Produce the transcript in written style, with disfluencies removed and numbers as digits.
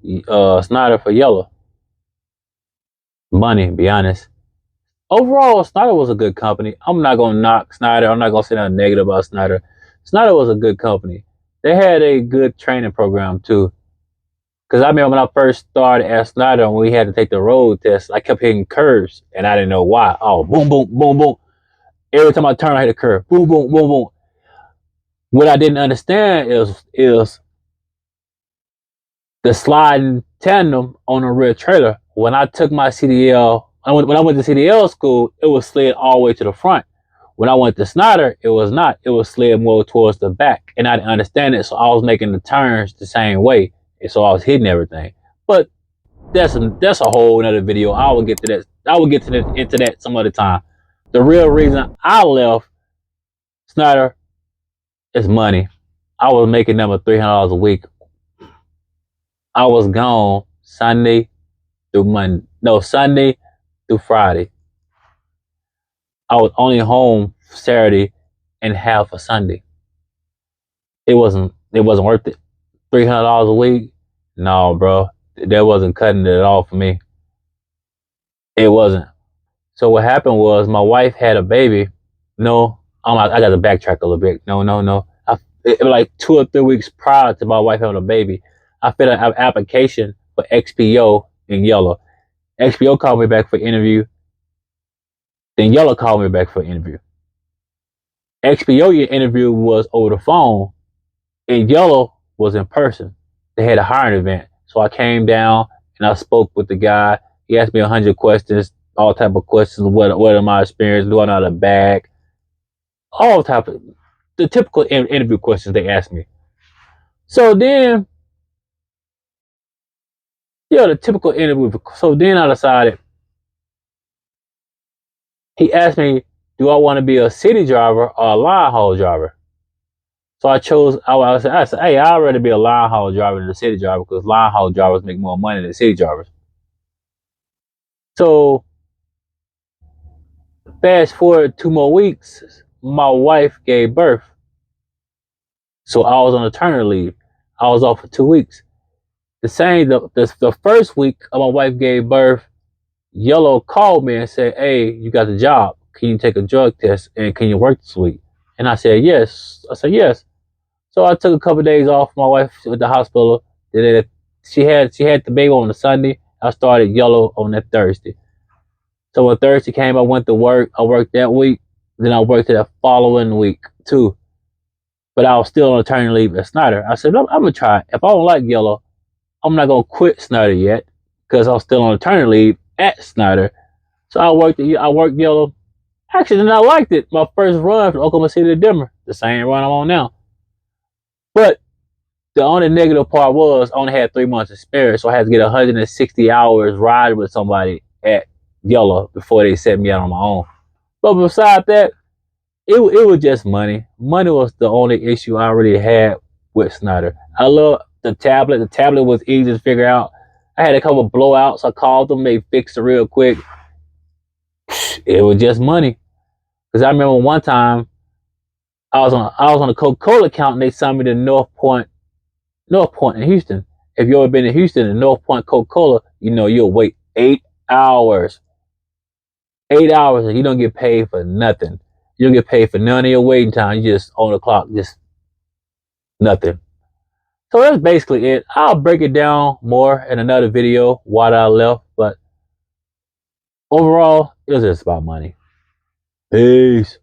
Schneider for yellow. Money, to be honest. Overall, Schneider was a good company. I'm not gonna knock Schneider. I'm not gonna say nothing negative about Schneider. Schneider was a good company. They had a good training program too. Cause I remember when I first started at Schneider and we had to take the road test, I kept hitting curves and I didn't know why. Oh, boom, boom, boom, boom. Every time I turn, I hit a curve. Boom, boom, boom, boom. What I didn't understand is the sliding tandem on a rear trailer. When I took my CDL, when I went to CDL school, it was slid all the way to the front. When I went to Schneider, it was not. It was slid more towards the back, and I didn't understand it, so I was making the turns the same way, and so I was hitting everything. But that's a whole another video. I will get to that. I will get to that, into that some other time. The real reason I left Schneider is money. I was making them $300 a week. I was gone Sunday through Monday. No, Sunday through Friday. I was only home Saturday and half a Sunday. It wasn't worth it. $300 a week? No, bro. That wasn't cutting it at all for me. It wasn't. So what happened was my wife had a baby. No, I got to backtrack a little bit. No. Like 2 or 3 weeks prior to my wife having a baby, I filled out an application for XPO in Yellow. XPO called me back for interview. Then Yellow called me back for interview. XPO interview was over the phone, and Yellow was in person. They had a hiring event, so I came down and I spoke with the guy. He asked me 100 questions, all type of questions. What are my experience? Do I know how to bag? All type of the typical interview questions they asked me. So then, the typical interview. So then I decided. He asked me, do I want to be a city driver or a line haul driver? So I chose, I said, hey, I'd rather be a line haul driver than a city driver because line haul drivers make more money than city drivers. So fast forward 2 more weeks, my wife gave birth. So I was on maternity leave. I was off for 2 weeks. The first week my wife gave birth, Yellow called me and said, hey, you got the job. Can you take a drug test and can you work this week? And I said, yes. So I took a couple of days off. My wife at the hospital. She had the baby on the Sunday. I started Yellow on that Thursday. So when Thursday came, I went to work. I worked that week. Then I worked the following week too. But I was still on maternity leave at Schneider. I said, I'm gonna try. If I don't like Yellow, I'm not gonna quit Schneider yet because I was still on maternity leave at Schneider. So I worked Yellow. Actually, then I liked it. My first run from Oklahoma City to Denver, the same run I'm on now. But the only negative part was I only had 3 months experience, so I had to get 160 hours riding with somebody at Yellow before they set me out on my own. But besides that, it was just money. Money was the only issue I really had with Schneider. I love the tablet. The tablet was easy to figure out. I had a couple of blowouts. I called them. They fixed it real quick. It was just money. Because I remember one time I was on a Coca-Cola account and they sent me to North Point in Houston. If you ever been to Houston and North Point Coca-Cola, you'll wait 8 hours. 8 hours and you don't get paid for nothing. You don't get paid for none of your waiting time. You just on the clock, just nothing. So that's basically it. I'll break it down more in another video why I left, but overall, it was just about money. Peace.